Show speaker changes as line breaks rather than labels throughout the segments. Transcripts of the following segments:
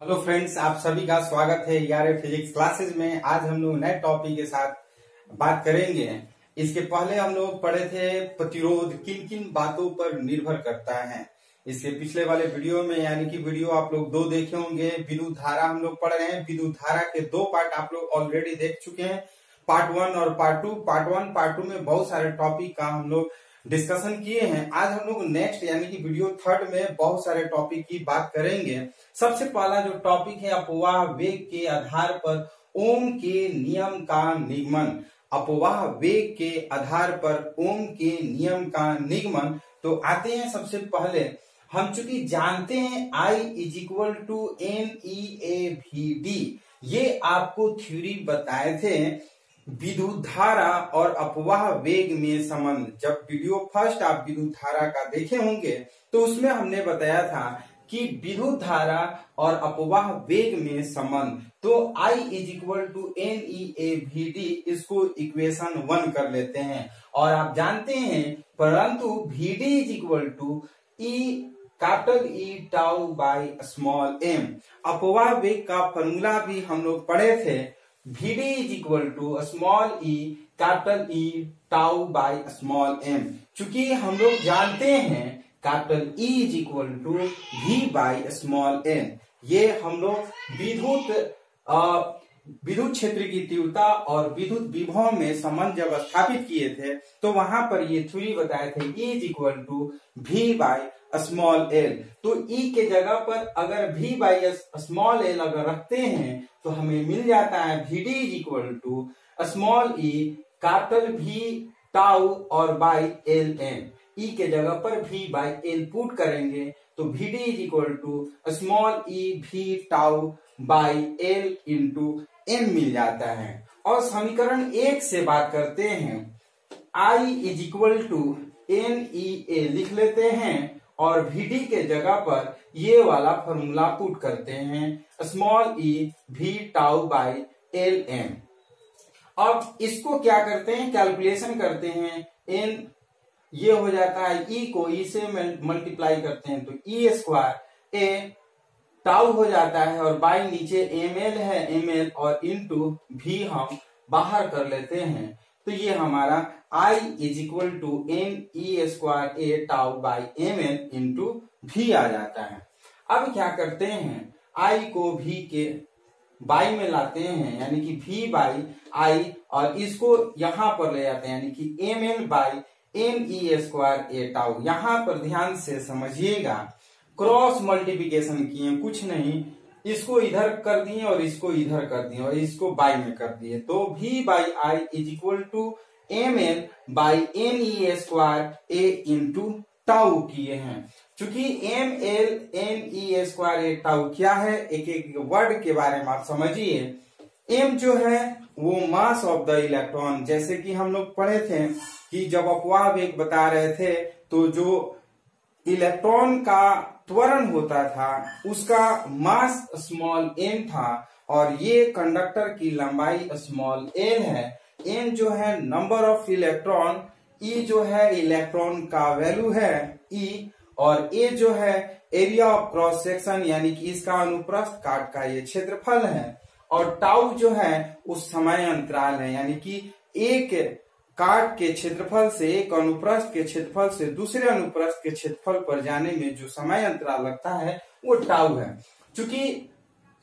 Hello friends, आप सभी का स्वागत है यार फिजिक्स क्लासेस में। आज हम लोग नए टॉपिक के साथ बात करेंगे। इसके पहले हम लोग पढ़े थे प्रतिरोध किन किन बातों पर निर्भर करता है। इसके पिछले वाले वीडियो में यानी कि वीडियो आप लोग 2 देखे होंगे। विद्युत धारा हम लोग पढ़ रहे हैं। विद्युत धारा के 2 पार्ट आप लोग ऑलरेडी देख चुके हैं, पार्ट 1 और पार्ट 2। पार्ट 1 पार्ट 2 में बहुत सारे टॉपिक का हम लोग डिस्कशन किए हैं। आज हम लोग नेक्स्ट यानी कि वीडियो 3 में बहुत सारे टॉपिक की बात करेंगे। सबसे पहला जो टॉपिक है अपवाह वेग के आधार पर ओम के नियम का निगमन। अपवाह वेग के आधार पर ओम के नियम का निगमन। तो आते हैं सबसे पहले, हम चूंकि जानते हैं I = NeAVD, ये आपको थ्योरी बताए थे विद्युत धारा और अपवाह वेग में संबंध। जब वीडियो फर्स्ट आप विद्युत धारा का देखे होंगे तो उसमें हमने बताया था कि विद्युत धारा और अपवाह वेग में संबंध। तो I = NeAVD, इसको इक्वेशन 1 कर लेते हैं। और आप जानते हैं परंतु VD = E⁻m। अपवाह वेग का फॉर्मूला भी हम लोग पढ़े थे। VD = E⁻m। चूंकि हम लोग जानते हैं E V/n, ये हम लोग विद्युत क्षेत्र की तीव्रता और विद्युत विभव में संबंध जब स्थापित किए थे तो वहां पर ये थ्योरी बताए थे E = V/l। तो E के जगह पर अगर V/l अगर रखते हैं तो हमें मिल जाता है VD = E⁻V और ln। E के जगह पर V/l पुट करेंगे तो VD = eV/l मिल जाता है। और समीकरण 1 से बात करते हैं। I = NeA लिख लेते हैं और VD के जगह पर ये वाला फॉर्मूला पुट करते हैं eV/ln। अब इसको क्या करते हैं, कैलकुलेशन करते हैं। n ये हो जाता है E को E से मल्टीप्लाई करते हैं तो E² A टाउ हो जाता है और बाई नीचे ml है, ml और इंटू V हम बाहर कर लेते हैं तो ये हमारा I = NE² A/ml into V आ जाता है। अब क्या करते हैं, I को V के बाई में लाते हैं यानी कि V/I और इसको यहां पर ले जाते हैं यानी कि ml/NE²A। यहां पर ध्यान से समझिएगा, क्रॉस मल्टीप्लिकेशन किए, कुछ नहीं, इसको इधर कर दिए और इसको इधर कर दिए और इसको बाई में कर दिए तो V/I = ml/NE²A इंटू टाउ किए हैं। चूंकि ml/NE²A क्या है, एक एक वर्ड के बारे में आप समझिए। m जो है वो मास ऑफ द इलेक्ट्रॉन, जैसे कि हम लोग पढ़े थे कि जब अपवाह वेग बता रहे थे तो जो इलेक्ट्रॉन का त्वरण होता था उसका मास n था और ये कंडक्टर की लंबाई l है। n जो है नंबर ऑफ इलेक्ट्रॉन, E जो है इलेक्ट्रॉन का वैल्यू है E, और A जो है एरिया ऑफ क्रॉस सेक्शन यानी कि इसका अनुप्रस्थ काट का ये क्षेत्रफल है, और टाउ जो है उस समय अंतराल है यानी कि एक काट के क्षेत्रफल से, एक अनुप्रस्थ के क्षेत्रफल से दूसरे अनुप्रस्थ के क्षेत्रफल पर जाने में जो समय अंतराल लगता है वो टाउ है। चूंकि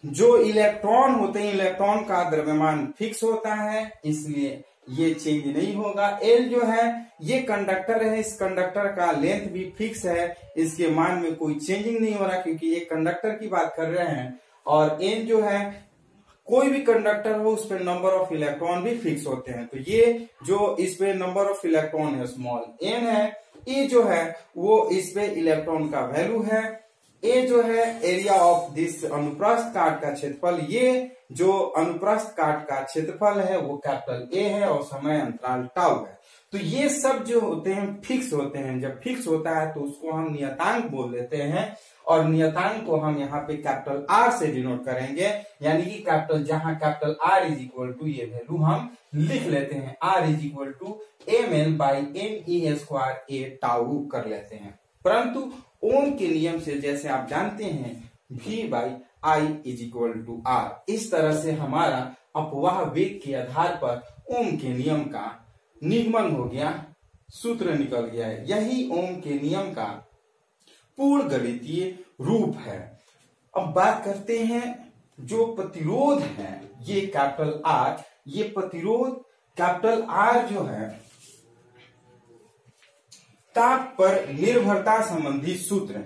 जो इलेक्ट्रॉन होते हैं, इलेक्ट्रॉन का द्रव्यमान फिक्स होता है इसलिए ये चेंज नहीं होगा। L जो है ये कंडक्टर है, इस कंडक्टर का लेंथ भी फिक्स है, इसके मान में कोई चेंजिंग नहीं हो रहा क्योंकि ये कंडक्टर की बात कर रहे हैं। और N जो है कोई भी कंडक्टर हो उस पे नंबर ऑफ इलेक्ट्रॉन भी फिक्स होते हैं तो ये जो इस पे नंबर ऑफ इलेक्ट्रॉन है n है। E जो है वो इस पे इलेक्ट्रॉन का वैल्यू है। A जो है एरिया ऑफ दिस अनुप्रस्थ काट का क्षेत्रफल, ये जो अनुप्रस्थ काट का क्षेत्रफल है वो A है और समय अंतराल टाउ है। तो ये सब जो होते हैं फिक्स होते हैं। जब फिक्स होता है तो उसको हम नियतांक बोल देते हैं और नियतांक को हम यहाँ पे R से डिनोट करेंगे यानी कि जहां R = ये वैल्यू हम लिख लेते हैं R = ml/NE² टाउ कर लेते हैं। परंतु ओम के नियम से जैसे आप जानते हैं V/I I is equal to R. इस तरह से हमारा अपवाह वेग के आधार पर ओम के नियम का निगमन हो गया, सूत्र निकल गया है। यही ओम के नियम का पूर्ण गणितीय रूप है। अब बात करते हैं जो प्रतिरोध है, ये कैपिटल आर, ये प्रतिरोध कैपिटल आर जो है ताप पर निर्भरता संबंधी सूत्र।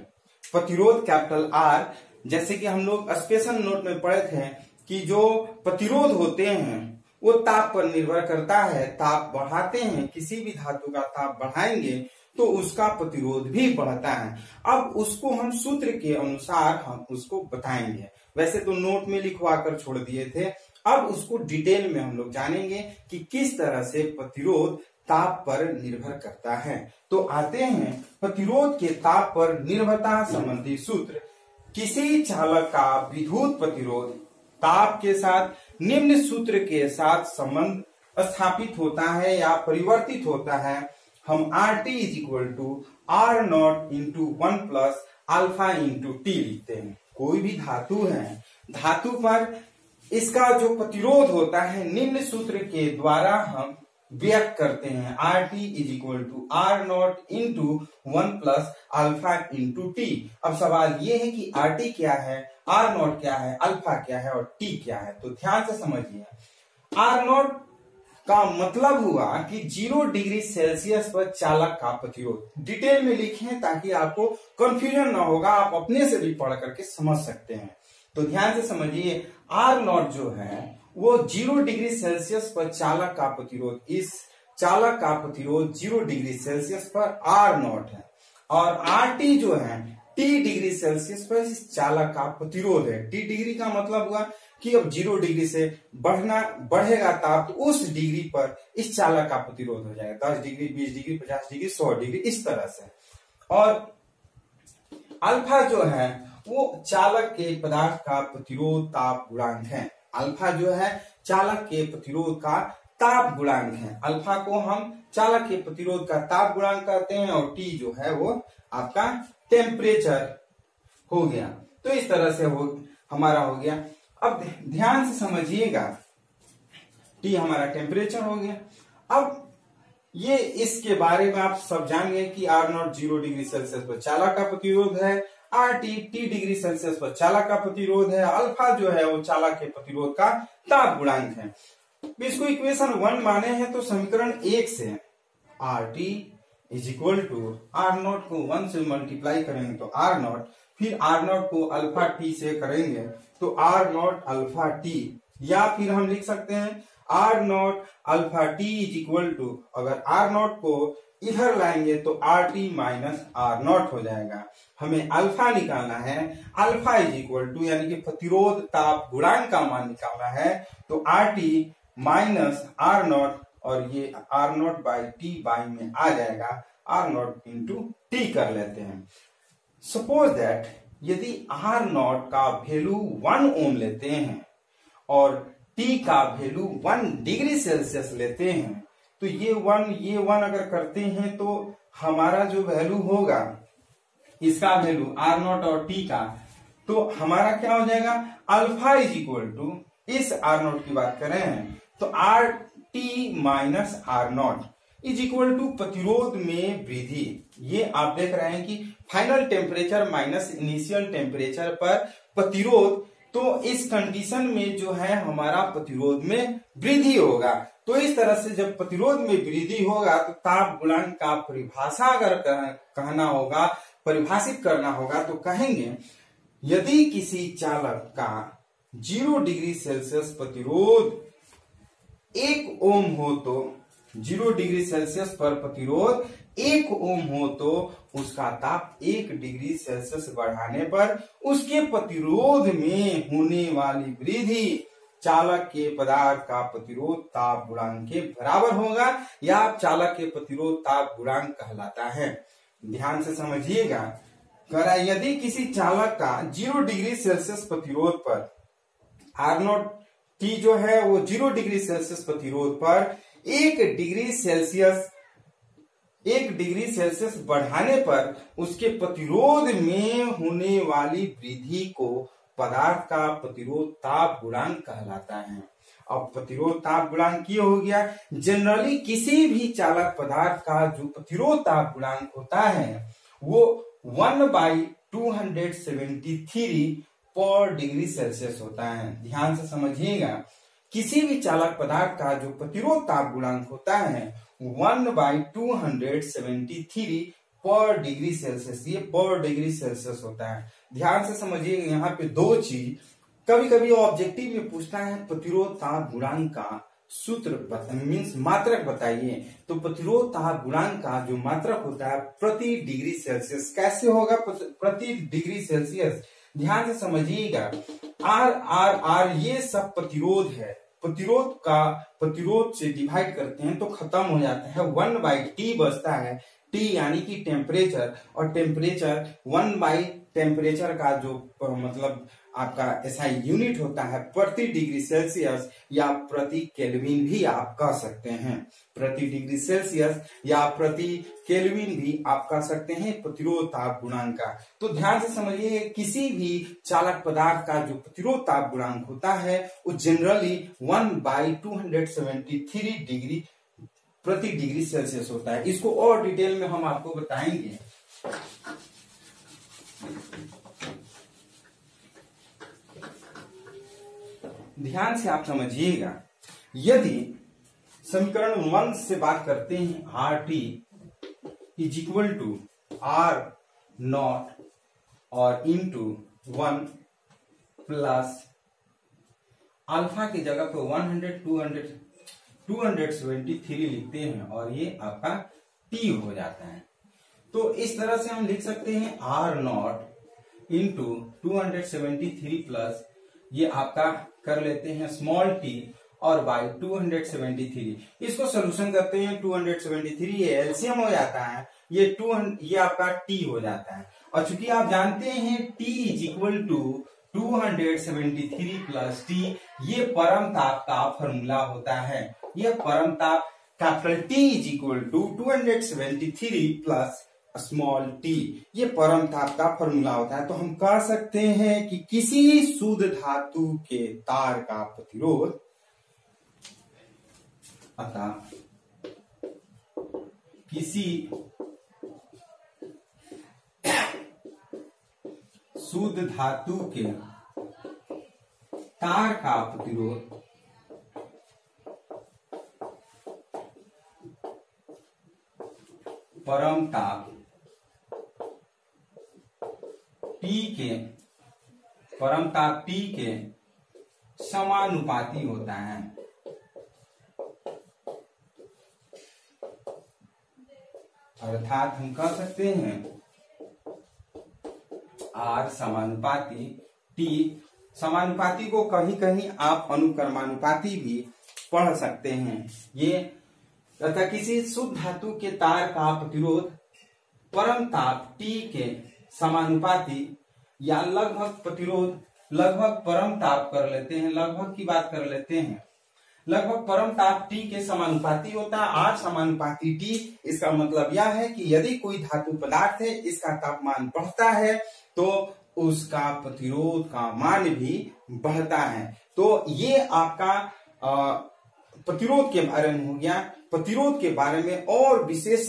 प्रतिरोध कैपिटल आर, जैसे कि हम लोग स्पेशल नोट में पढ़े थे कि जो प्रतिरोध होते हैं वो ताप पर निर्भर करता है। ताप बढ़ाते हैं, किसी भी धातु का ताप बढ़ाएंगे तो उसका प्रतिरोध भी बढ़ता है। अब उसको हम सूत्र के अनुसार हम उसको बताएंगे। वैसे तो नोट में लिखवा कर छोड़ दिए थे, अब उसको डिटेल में हम लोग जानेंगे कि किस तरह से प्रतिरोध ताप पर निर्भर करता है। तो आते हैं प्रतिरोध के ताप पर निर्भरता संबंधी सूत्र। किसी चालक का विद्युत प्रतिरोध ताप के साथ निम्न सूत्र के साथ संबंध स्थापित होता है या परिवर्तित होता है। हम RT is equal to R naught into 1 plus alpha into T लिखते हैं। कोई भी धातु है, धातु पर इसका जो प्रतिरोध होता है निम्न सूत्र के द्वारा हम व्यक्त करते हैं। RT is equal to R naught into 1 plus alpha into T. अब सवाल ये है कि RT क्या है, आर नॉट क्या है, अल्फा क्या है और टी क्या है। तो ध्यान से समझिए, आर नॉट का मतलब हुआ कि 0 डिग्री सेल्सियस पर चालक का प्रतिरोध। डिटेल में लिखें ताकि आपको कंफ्यूजन ना होगा, आप अपने से भी पढ़ करके समझ सकते हैं। तो ध्यान से समझिए, आर नॉट जो है वो 0 डिग्री सेल्सियस पर चालक का प्रतिरोध, इस चालक का प्रतिरोध 0 डिग्री सेल्सियस पर आर नॉट है। और RT जो है T डिग्री सेल्सियस पर इस चालक का प्रतिरोध है। T डिग्री का मतलब हुआ कि अब 0 डिग्री से बढ़ेगा ताप, तो उस डिग्री पर इस चालक का प्रतिरोध हो जाएगा 10 डिग्री, 20 डिग्री, 50 डिग्री, 100 डिग्री, इस तरह से। और अल्फा जो है वो चालक के पदार्थ का प्रतिरोध ताप गुणांक है। अल्फा जो है चालक के प्रतिरोध का ताप गुणांक है। अल्फा को हम चालक के प्रतिरोध का ताप गुणांक कहते हैं और टी जो है वो आपका टेम्परेचर हो गया। तो इस तरह से हमारा हो गया। अब ध्यान से समझिएगा, टी हमारा टेम्परेचर हो गया। अब ये इसके बारे में आप सब जान गए कि आर नॉट 0 डिग्री सेल्सियस पर चालक का प्रतिरोध है, RT T डिग्री सेल्सियस पर चालक का प्रतिरोध है, अल्फा जो है वो चालक के प्रतिरोध का ताप गुणांक है। इसको इक्वेशन 1 माने हैं तो समीकरण 1 से RT is equal to R naught को 1 से मल्टीप्लाई करेंगे तो आर नॉट, फिर आर नॉट को अल्फा टी से करेंगे तो आर नॉट अल्फा टी, या फिर हम लिख सकते हैं R naught alpha T is equal to, अगर आर नॉट को इधर लाएंगे तो RT माइनस आर नॉट हो जाएगा। हमें अल्फा निकालना है, अल्फा इज इक्वल टू यानी कि प्रतिरोध ताप गुणांक का मान निकालना है तो RT माइनस आर नॉट, और ये R naught by T by में आ जाएगा, आर नॉट इंटू टी कर लेते हैं। सपोज दैट यदि आर नॉट का वैल्यू 1 ओम लेते हैं और टी का वैल्यू 1 डिग्री सेल्सियस लेते हैं तो ये 1 अगर करते हैं तो हमारा जो वैल्यू होगा, इसका वैल्यू आर नॉट और टी का, तो हमारा क्या हो जाएगा, अल्फा इज इक्वल टू, इस आर नॉट की बात करें तो R T minus R naught is equal to प्रतिरोध में वृद्धि। ये आप देख रहे हैं कि final temperature minus initial temperature पर प्रतिरोध, तो इस कंडीशन में जो है हमारा प्रतिरोध में वृद्धि होगा। तो इस तरह से जब प्रतिरोध में वृद्धि होगा तो ताप गुणांक का परिभाषा अगर कहना होगा, परिभाषित करना होगा तो कहेंगे यदि किसी चालक का 0 डिग्री सेल्सियस प्रतिरोध 1 ओम हो तो 0 डिग्री सेल्सियस पर प्रतिरोध 1 ओम हो तो उसका ताप 1 डिग्री सेल्सियस बढ़ाने पर उसके प्रतिरोध में होने वाली वृद्धि चालक के पदार्थ का प्रतिरोध ताप गुणांक के बराबर होगा, या चालक के प्रतिरोध ताप गुणांक कहलाता है। ध्यान से समझिएगा, यदि किसी चालक का 0 डिग्री सेल्सियस प्रतिरोध पर आर नॉट टी जो है वो 0 डिग्री सेल्सियस प्रतिरोध पर 1 डिग्री सेल्सियस बढ़ाने पर उसके प्रतिरोध में होने वाली वृद्धि को पदार्थ का प्रतिरोध ताप गुणांक कहलाता है। अब प्रतिरोध ताप गुणांक ये हो गया। जनरली किसी भी चालक पदार्थ का जो प्रतिरोध ताप गुणांक होता है वो 1/273 पर डिग्री सेल्सियस होता है। ध्यान से समझिएगा, किसी भी चालक पदार्थ का जो प्रतिरोध ताप गुणांक होता है 1/273 पर डिग्री सेल्सियस, ये पर डिग्री सेल्सियस होता है। ध्यान से समझिएगा, यहाँ पे दो चीज कभी कभी ऑब्जेक्टिव में पूछता है, प्रतिरोध ताप गुणांक का सूत्र मीन्स मात्रक बताइए। तो प्रतिरोध ताप गुणांक का जो मात्रक होता है प्रति डिग्री सेल्सियस। कैसे होगा प्रति डिग्री सेल्सियस? ध्यान से समझिएगा, R ये सब प्रतिरोध है। प्रतिरोध से डिवाइड करते हैं तो खत्म हो जाता है, 1/T बचता है। T यानी कि टेम्परेचर, और टेम्परेचर 1/टेम्परेचर का जो मतलब आपका SI यूनिट होता है प्रति डिग्री सेल्सियस या प्रति केल्विन भी आप कह सकते हैं। प्रति डिग्री सेल्सियस या प्रति केल्विन भी आप कह सकते हैं प्रतिरोध ताप गुणांक का। तो ध्यान से समझिए, किसी भी चालक पदार्थ का जो प्रतिरोध ताप गुणांक होता है वो जनरली 1/273 डिग्री प्रति डिग्री सेल्सियस होता है। इसको और डिटेल में हम आपको बताएंगे। ध्यान से आप समझिएगा, यदि समीकरण 1 से बात करते हैं, RT is equal to R naught और इंटू 1 प्लस अल्फा की जगह पे 273 लिखते हैं और ये आपका T हो जाता है। तो इस तरह से हम लिख सकते हैं R नॉट इंटू 273 प्लस ये आपका कर लेते हैं स्मॉल t और बाई 273। इसको सोल्यूशन करते हैं 273, ये एलसीएम हो जाता है, ये आपका t हो जाता है। और चूंकि आप जानते हैं t is equal to 273 plus t, ये परम ताप का फॉर्मूला होता है। ये परम ताप capital T is equal to 273 plus small t, ये परम ताप का फॉर्मूला होता है। तो हम कह सकते हैं कि किसी शुद्ध धातु के तार का प्रतिरोध, अतः किसी शुद्ध धातु के तार का प्रतिरोध परम ताप T के समानुपाती होता है। अर्थात हम कह सकते हैं R समानुपाती T। समानुपाती को कहीं कहीं आप अनुक्रमानुपाती भी पढ़ सकते हैं। ये तथा किसी शुद्ध धातु के तार का प्रतिरोध परम ताप T के समानुपाती या लगभग प्रतिरोध, लगभग परम ताप कर लेते हैं, लगभग की बात कर लेते हैं, लगभग परम ताप T के समानुपाती होता है। R समानुपाती T, इसका मतलब यह है कि यदि कोई धातु पदार्थ है, इसका तापमान बढ़ता है तो उसका प्रतिरोध का मान भी बढ़ता है। तो ये आपका प्रतिरोध के बारे में हो गया। प्रतिरोध के बारे में और विशेष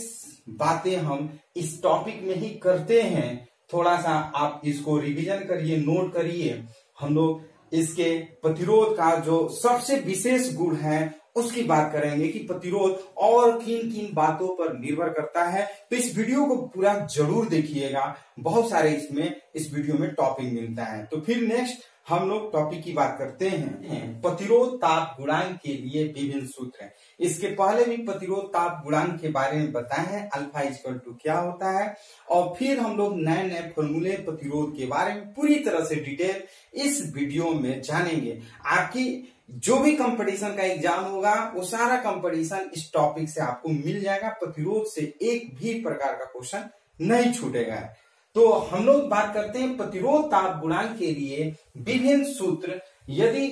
बातें हम इस टॉपिक में ही करते हैं। थोड़ा सा आप इसको रिवीजन करिए, नोट करिए। हम लोग इसके प्रतिरोध का जो सबसे विशेष गुण है उसकी बात करेंगे कि प्रतिरोध और किन किन बातों पर निर्भर करता है। तो इस वीडियो को पूरा जरूर देखिएगा, बहुत सारे इसमें इस वीडियो में टॉपिक मिलता है। तो फिर नेक्स्ट हम लोग टॉपिक की बात करते हैं प्रतिरोध ताप गुणांक के लिए विभिन्न सूत्र हैं। इसके पहले भी प्रतिरोध ताप गुणांक के बारे में बताए हैं, अल्फा इक्वल टू क्या होता है, और फिर हम लोग नए नए फॉर्मूले प्रतिरोध के बारे में पूरी तरह से डिटेल इस वीडियो में जानेंगे। आपकी जो भी कंपटीशन का एग्जाम होगा वो सारा कंपटीशन इस टॉपिक से आपको मिल जाएगा। प्रतिरोध से एक भी प्रकार का क्वेश्चन नहीं छूटेगा। तो हम लोग बात करते हैं प्रतिरोध ताप गुणांक के लिए विभिन्न सूत्र। यदि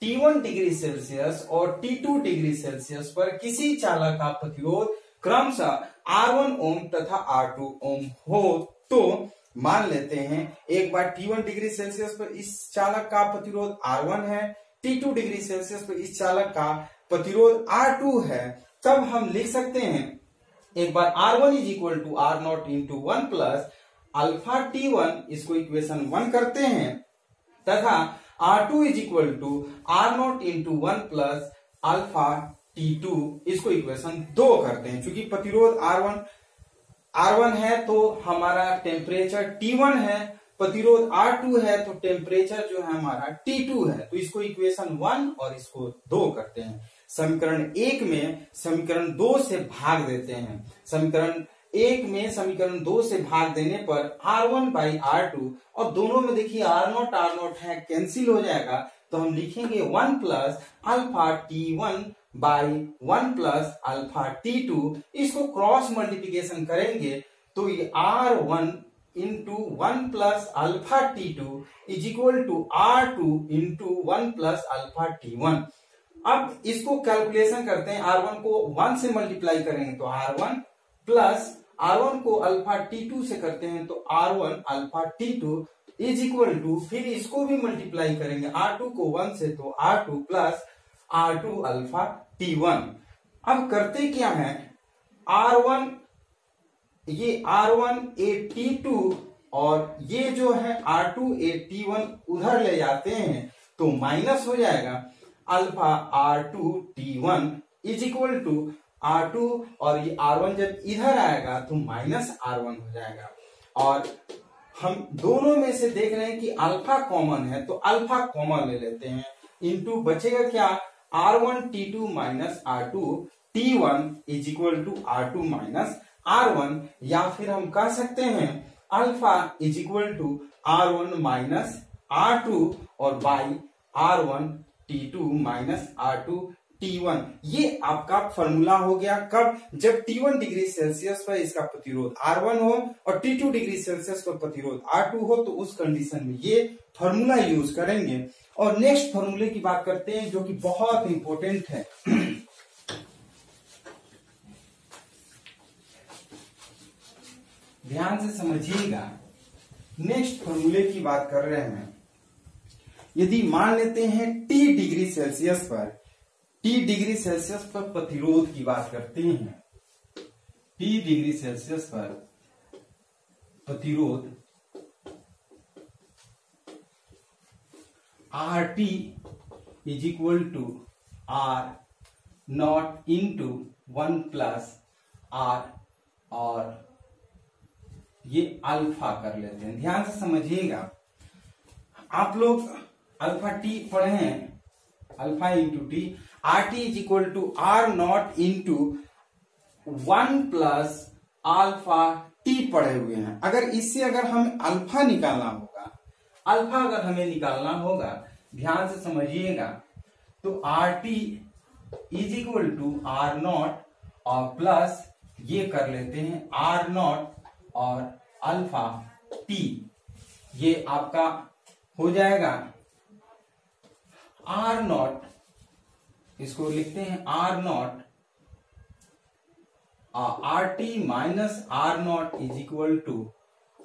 T1 डिग्री सेल्सियस और T2 डिग्री सेल्सियस पर किसी चालक का प्रतिरोध क्रमशः R1 ओम तथा R2 ओम हो तो मान लेते हैं एक बार T1 डिग्री सेल्सियस पर इस चालक का प्रतिरोध R1 है, T2 डिग्री सेल्सियस पर इस चालक का प्रतिरोध R2 है, तब हम लिख सकते हैं एक बार R1 is equal to R0 into 1 plus alpha T1, इसको इक्वेशन 1 करते हैं, तथा R2 is equal to R0 into 1 plus alpha T2, इसको इक्वेशन 2 करते हैं। क्योंकि प्रतिरोध R1 है तो हमारा टेम्परेचर T1 है, प्रतिरोध R2 है तो टेम्परेचर जो है हमारा T2 है, तो इसको इक्वेशन 1 और इसको 2 करते हैं। समीकरण 1 में समीकरण 2 से भाग देते हैं। समीकरण 1 में समीकरण 2 से भाग देने पर R1 बाई R2, और दोनों में देखिए R0 है, कैंसिल हो जाएगा, तो हम लिखेंगे 1 plus alpha T1 by 1 plus alpha T2, इसको क्रॉस मल्टीप्लीकेशन करेंगे तो ये R1 into 1 plus alpha T2 is equal to R2 into 1 plus alpha T1। अब इसको कैलकुलेशन करते हैं, R1 को 1 से मल्टीप्लाई करेंगे तो R1 प्लस R1 को अल्फा T2 से करते हैं तो R1 alpha T2 is equal to, फिर इसको भी मल्टीप्लाई करेंगे R2 को 1 से तो R2 plus R2 alpha T1। अब करते क्या है, R1 ये R1 a T2 और ये जो है R2 a T1 उधर ले जाते हैं तो माइनस हो जाएगा, alpha R2 T1 is equal to R2, और ये R1 जब इधर आएगा तो माइनस R1 हो जाएगा। और हम दोनों में से देख रहे हैं कि अल्फा कॉमन है तो अल्फा कॉमन ले लेते हैं, इंटू बचेगा क्या, R1 T2 minus R2 T1 is equal to R2 minus R1, या फिर हम कह सकते हैं alpha is equal to R1 minus R2 और by R1 T2 minus R2 T1। ये आपका फॉर्मूला हो गया कब, जब T1 डिग्री सेल्सियस पर इसका प्रतिरोध R1 हो और T2 डिग्री सेल्सियस पर प्रतिरोध R2 हो, तो उस कंडीशन में ये फॉर्मूला यूज करेंगे। और नेक्स्ट फॉर्मूले की बात करते हैं जो कि बहुत इंपॉर्टेंट है। ध्यान से समझिएगा, नेक्स्ट फॉर्मूले की बात कर रहे हैं। यदि मान लेते हैं T डिग्री सेल्सियस पर प्रतिरोध की बात करते हैं, T डिग्री सेल्सियस पर प्रतिरोध RT is equal to R0 into 1 plus R, और ये अल्फा कर लेते हैं। ध्यान से समझिएगा, आप लोग अल्फा टी पढ़े हैं, alpha into T, RT is equal to R0 into 1 plus alpha T पढ़े हुए हैं। अगर इससे अगर हमें अल्फा निकालना होगा, अल्फा अगर हमें निकालना होगा, ध्यान से समझिएगा, तो RT is equal to R0 और प्लस ये कर लेते हैं R0 और अल्फा टी, ये आपका हो जाएगा R0, इसको लिखते हैं R0 RT minus R0 is equal to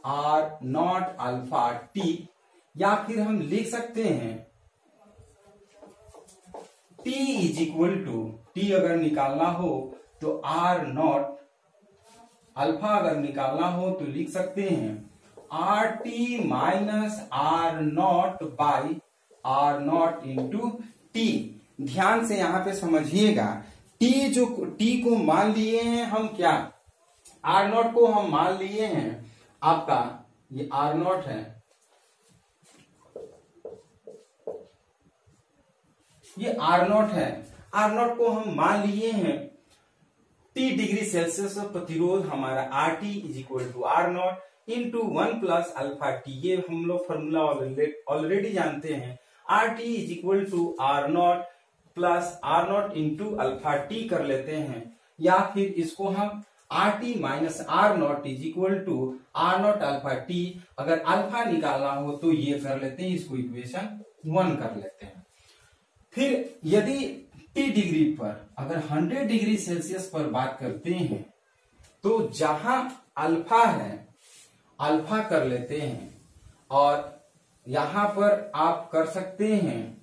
R0 alpha T, या फिर हम लिख सकते हैं T is equal to, T अगर निकालना हो तो R0, अल्फा अगर निकालना हो तो लिख सकते हैं RT minus R0 by R0 into T. ध्यान से यहां पे समझिएगा, T को मान लिए हैं हम, क्या R0 को हम मान लिए हैं, आपका ये R0 है, ये R0 है, R0 को हम मान लिए हैं T डिग्री सेल्सियस पर प्रतिरोध हमारा RT is equal to R0 into 1 plus alpha T, ये हम लोग फॉर्मूला ऑलरेडी जानते हैं, RT is equal to R0 plus R0 into alpha T कर लेते हैं, या फिर इसको हम RT minus R0 is equal to R0 alpha T, अगर अल्फा निकालना हो तो ये कर लेते हैं, इसको इक्वेशन 1 कर लेते हैं। फिर यदि T डिग्री पर अगर 100 डिग्री सेल्सियस पर बात करते हैं, तो जहां अल्फा है अल्फा कर लेते हैं और यहां पर आप कर सकते हैं,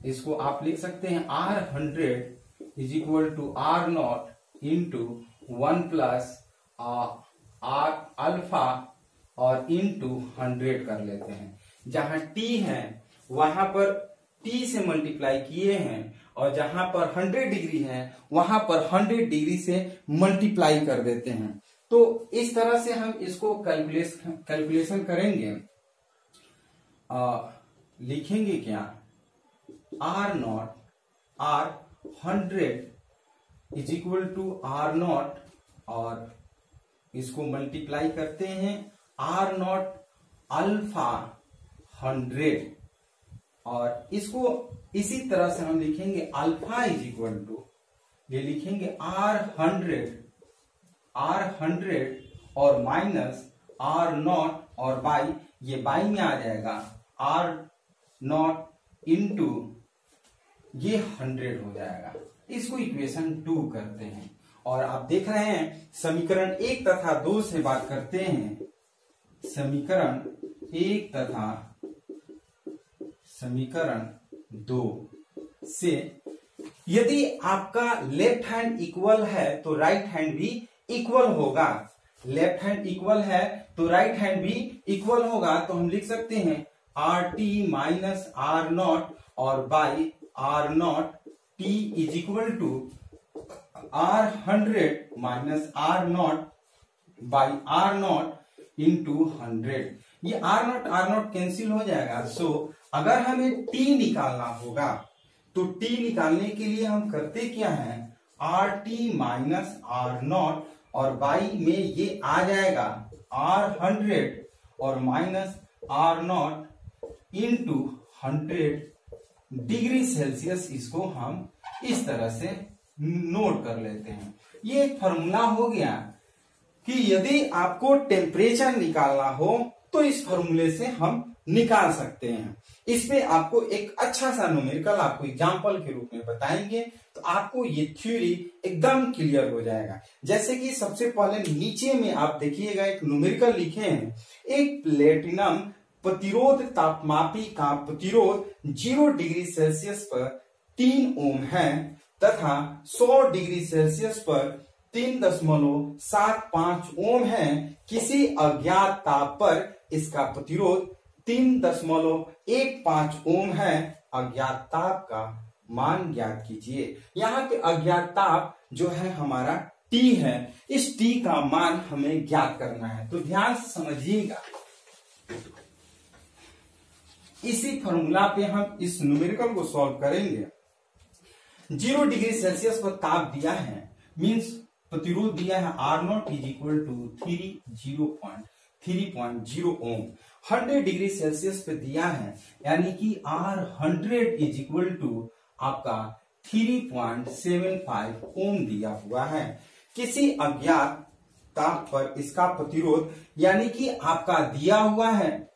इसको आप लिख सकते हैं R100 is equal to R0 into 1 plus R alpha और इंटू 100 कर लेते हैं। जहां T है वहां पर T से मल्टीप्लाई किए हैं और जहां पर 100 डिग्री है वहां पर 100 डिग्री से मल्टीप्लाई कर देते हैं। तो इस तरह से हम इसको कैलकुलेशन करेंगे। लिखेंगे क्या, R0 R100 is equal to R0 और इसको मल्टीप्लाई करते हैं R0 अल्फा 100 और इसको इसी तरह से हम लिखेंगे अल्फा इज इक्वल टू, ये लिखेंगे R100 और माइनस R0 और बाई, ये बाई में आ जाएगा R0 इंटू ये 100 हो जाएगा। इसको इक्वेशन 2 करते हैं और आप देख रहे हैं समीकरण 1 तथा 2 से बात करते हैं। समीकरण 1 तथा समीकरण 2 से यदि आपका लेफ्ट हैंड इक्वल है तो राइट हैंड भी इक्वल होगा। लेफ्ट हैंड इक्वल है तो राइट हैंड भी इक्वल होगा। तो हम लिख सकते हैं RT माइनस R0 और by R0 T is equal to R100 minus R0 by R0 into 100। ये R0 कैंसिल हो जाएगा। सो अगर हमें T निकालना होगा तो T निकालने के लिए हम करते क्या है, RT माइनस R0 और बाई में ये आ जाएगा R100 और minus R0 into 100 degree Celsius. इसको हम इस तरह से नोट कर लेते हैं। ये एक फॉर्मूला हो गया कि यदि आपको टेम्परेचर निकालना हो तो इस फॉर्मूले से हम निकाल सकते हैं। इसमें आपको एक अच्छा सा न्यूमेरिकल आपको एग्जांपल के रूप में बताएंगे तो आपको ये थ्योरी एकदम क्लियर हो जाएगा। जैसे कि सबसे पहले नीचे में आप देखिएगा एक न्यूमेरिकल लिखे हैं, एक प्लेटिनम प्रतिरोध तापमापी का प्रतिरोध 0 डिग्री सेल्सियस पर 3 ओम है तथा 100 डिग्री सेल्सियस पर 3.75 ओम है। किसी अज्ञात ताप पर इसका प्रतिरोध 3.15 ओम है। अज्ञात ताप का मान ज्ञात कीजिए। यहाँ पे अज्ञात ताप जो है हमारा T है, इस T का मान हमें ज्ञात करना है। तो ध्यान से समझिएगा, इसी फॉर्मूला पे हम इस न्यूमेरिकल को सॉल्व करेंगे। 0 डिग्री सेल्सियस पर ताप दिया है, मींस प्रतिरोध दिया है R0 is equal to 3.0 ohm. 100 degree Celsius पे दिया है यानी कि R100 इज इक्वल टू आपका 3.75 ओम दिया हुआ है। किसी अज्ञात ताप पर इसका प्रतिरोध यानी कि आपका दिया हुआ है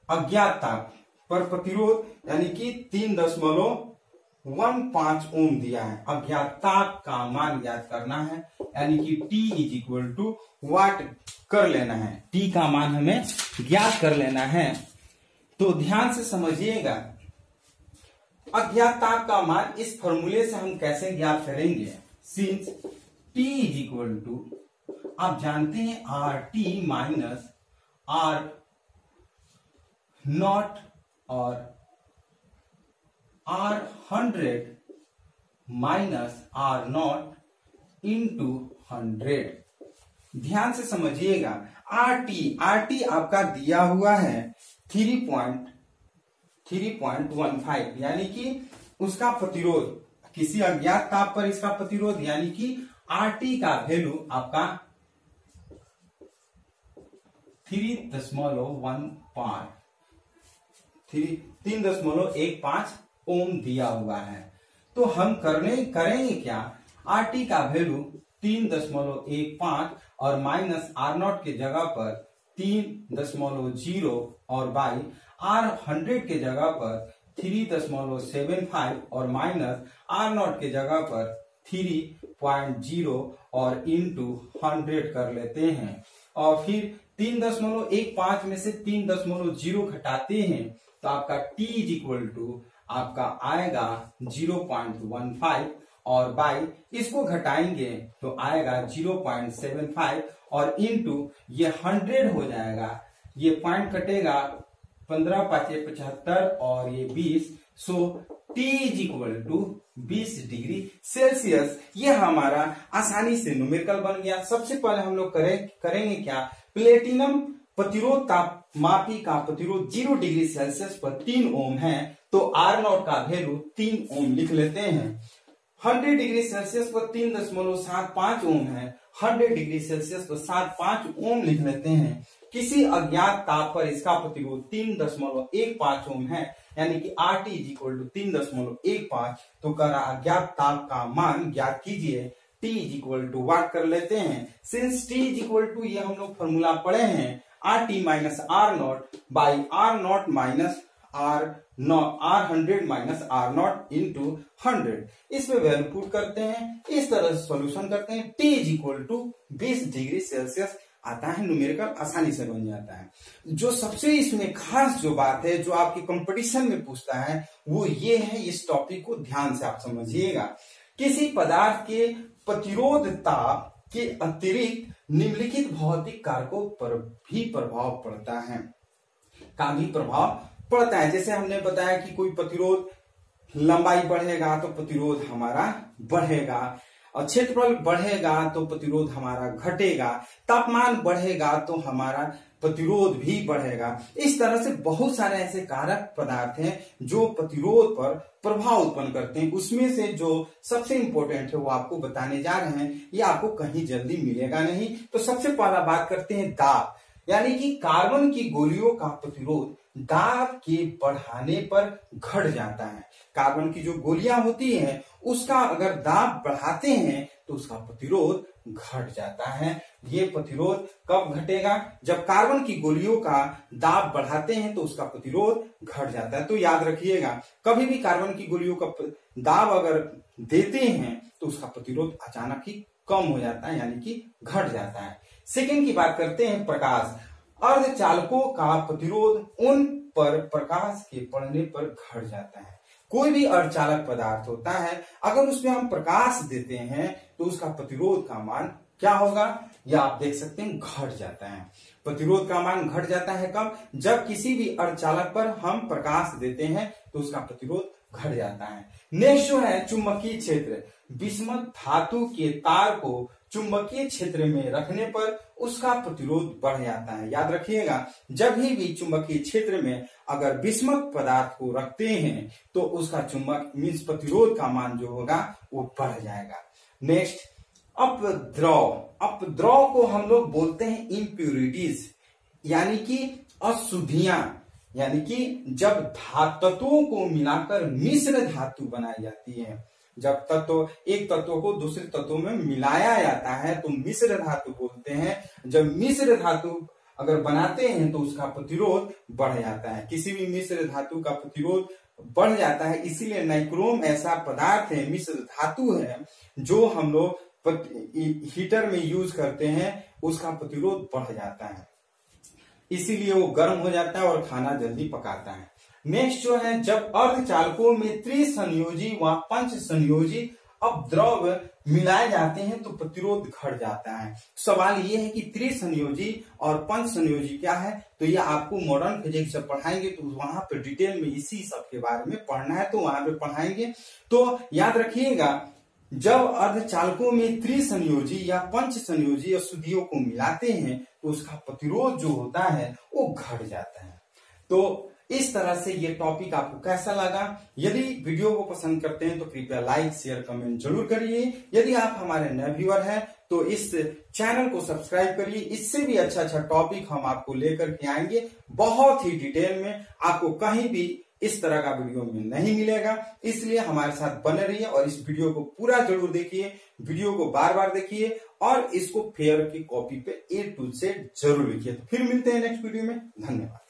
अज्ञात ताप पर प्रतिरोध यानी कि 3.15 ओम दिया है। अज्ञात ताप का मान ज्ञात करना है यानी कि T is equal to what कर लेना है। T का मान हमें ज्ञात कर लेना है। तो ध्यान से समझिएगा, अज्ञात ताप का मान इस फॉर्मूले से हम कैसे ज्ञात करेंगे। Since T is equal to आप जानते हैं RT माइनस R0 और R100 माइनस R0 इंटू 100। ध्यान से समझिएगा, RT आपका दिया हुआ है 3.15 यानी कि उसका प्रतिरोध, किसी अज्ञात ताप पर इसका प्रतिरोध यानी कि RT का वैल्यू आपका 3.15 ओम दिया हुआ है। तो हम करेंगे क्या, RT का वैल्यू 3.15 और माइनस R0 के जगह पर 3.0 और बाई R100 के जगह पर 3.75 और माइनस R0 के जगह पर 3.0 और इंटू 100 कर लेते हैं और फिर 3.15 में से 3.0 घटाते हैं तो आपका t इज इक्वल टू आपका आएगा 0.15 और बाई इसको घटाएंगे तो आएगा 0.75 और इंटू ये 100 हो जाएगा, ये पॉइंट कटेगा 15 5 75 और ये 20, so T is equal to 20 degree Celsius. ये हमारा आसानी से न्यूमेरिकल बन गया। सबसे पहले हम लोग करेंगे क्या, प्लेटिनम प्रतिरोध तापमापी का प्रतिरोध 0 डिग्री सेल्सियस पर 3 ओम है तो R0 का वैल्यू 3 ओम लिख लेते हैं। 100 डिग्री सेल्सियस पर 3.75 ओम है, 100 डिग्री सेल्सियस पर 75 ओम लिख लेते हैं। किसी अज्ञात ताप पर इसका प्रतिरोध 3.15 ओम है, यानी कि RT इज इक्वल टू 3.15, तो करा अज्ञात ताप का मान ज्ञात कीजिए। T is equal to what कर लेते हैं, since T is equal to ये हम लोग फॉर्मूला पढ़े हैं RT minus R0 by R0 minus R100 minus R0 into 100, इसमें वैल्यू पुट करते हैं, इस तरह से सॉल्यूशन करते हैं। T is equal to 20 degree Celsius आता है, न्यूमेरिकल आसानी से बन जाता है। जो सबसे इसमें खास जो बात है जो आपके कंपटीशन में पूछता है वो ये है, इस टॉपिक को ध्यान से आप समझिएगा। किसी पदार्थ के प्रतिरोध ताप के अतिरिक्त निम्नलिखित भौतिक कारकों पर भी प्रभाव पड़ता है, जैसे हमने बताया कि कोई प्रतिरोध लंबाई बढ़ेगा तो प्रतिरोध हमारा बढ़ेगा, और क्षेत्रफल बढ़ेगा तो प्रतिरोध हमारा घटेगा, तापमान बढ़ेगा तो हमारा प्रतिरोध भी बढ़ेगा। इस तरह से बहुत सारे ऐसे कारक पदार्थ हैं जो प्रतिरोध पर प्रभाव उत्पन्न करते हैं। उसमें से जो सबसे इंपॉर्टेंट है वो आपको बताने जा रहे हैं, ये आपको कहीं जल्दी मिलेगा नहीं। तो सबसे पहला बात करते हैं दाब, यानी कि कार्बन की गोलियों का प्रतिरोध दाब के बढ़ाने पर घट जाता है। कार्बन की जो गोलियां होती हैं उसका अगर दाब बढ़ाते हैं तो उसका प्रतिरोध घट जाता है। ये प्रतिरोध कब घटेगा, जब कार्बन की गोलियों का दाब बढ़ाते हैं तो उसका प्रतिरोध घट जाता है। तो याद रखिएगा, कभी भी कार्बन की गोलियों का दाब अगर देते हैं तो उसका प्रतिरोध अचानक ही कम हो जाता है, यानी कि घट जाता है। सेकेंड की बात करते हैं प्रकाश। अर्धचालकों का प्रतिरोध उन पर प्रकाश के पड़ने पर घट जाता है। कोई भी अर्धचालक पदार्थ होता है, अगर उसमें हम प्रकाश देते हैं तो उसका प्रतिरोध का मान क्या होगा, या आप देख सकते हैं घट जाता है। प्रतिरोध का मान घट जाता है कब, जब किसी भी अर्धचालक पर हम प्रकाश देते हैं तो उसका प्रतिरोध घट जाता है। नेक्स्ट जो है चुंबकीय क्षेत्र। बिस्मथ धातु के तार को चुंबकीय क्षेत्र में रखने पर उसका प्रतिरोध बढ़ जाता है। याद रखिएगा, जब भी चुंबकीय क्षेत्र में अगर बिस्मथ पदार्थ को रखते हैं तो उसका चुंबक मीन्स प्रतिरोध का मान जो होगा वो बढ़ जाएगा। नेक्स्ट अपद्रव। अपद्रव को हम लोग बोलते हैं इम्प्यूरिटीज, यानी कि अशुद्धियां, यानी कि जब तत्वों को मिलाकर मिश्र धातु बनाई जाती है। जब एक तत्व को दूसरे तत्व में मिलाया जाता है तो मिश्र धातु बोलते हैं। जब मिश्र धातु अगर बनाते हैं तो उसका प्रतिरोध बढ़ जाता है। किसी भी मिश्र धातु का प्रतिरोध बढ़ जाता है, इसीलिए नाइक्रोम ऐसा पदार्थ है, मिश्र धातु है, जो हम लोग हीटर में यूज करते हैं, उसका प्रतिरोध बढ़ जाता है, इसीलिए वो गर्म हो जाता है और खाना जल्दी पकाता है। नेक्स्ट जो है, जब अर्धचालकों में त्रिसंयोजी व पंच संयोजी अपद्रव मिलाए जाते हैं तो प्रतिरोध घट जाता है। सवाल ये है कि त्रिसंयोजी और पंच संयोजी क्या है, तो ये आपको मॉडर्न फिजिक्स से पढ़ाएंगे, तो वहां पे डिटेल में इसी सब के बारे में पढ़ना है तो वहां पे पढ़ाएंगे। तो याद रखिएगा, जब अर्धचालकों में त्रिसंयोजी या पंच संयोजी अशुद्धियों को मिलाते हैं तो उसका प्रतिरोध जो होता है वो घट जाता है। तो इस तरह से ये टॉपिक आपको कैसा लगा? यदि वीडियो को पसंद करते हैं तो कृपया लाइक शेयर कमेंट जरूर करिए। यदि आप हमारे नए व्यूअर हैं तो इस चैनल को सब्सक्राइब करिए। इससे भी अच्छा अच्छा टॉपिक हम आपको लेकर के आएंगे, बहुत ही डिटेल में, आपको कहीं भी इस तरह का वीडियो में नहीं मिलेगा। इसलिए हमारे साथ बने रहिए और इस वीडियो को पूरा जरूर देखिए, वीडियो को बार बार देखिए और इसको फेयर की कॉपी पे A to Z जरूर लिखिए। तो फिर मिलते हैं नेक्स्ट वीडियो में। धन्यवाद।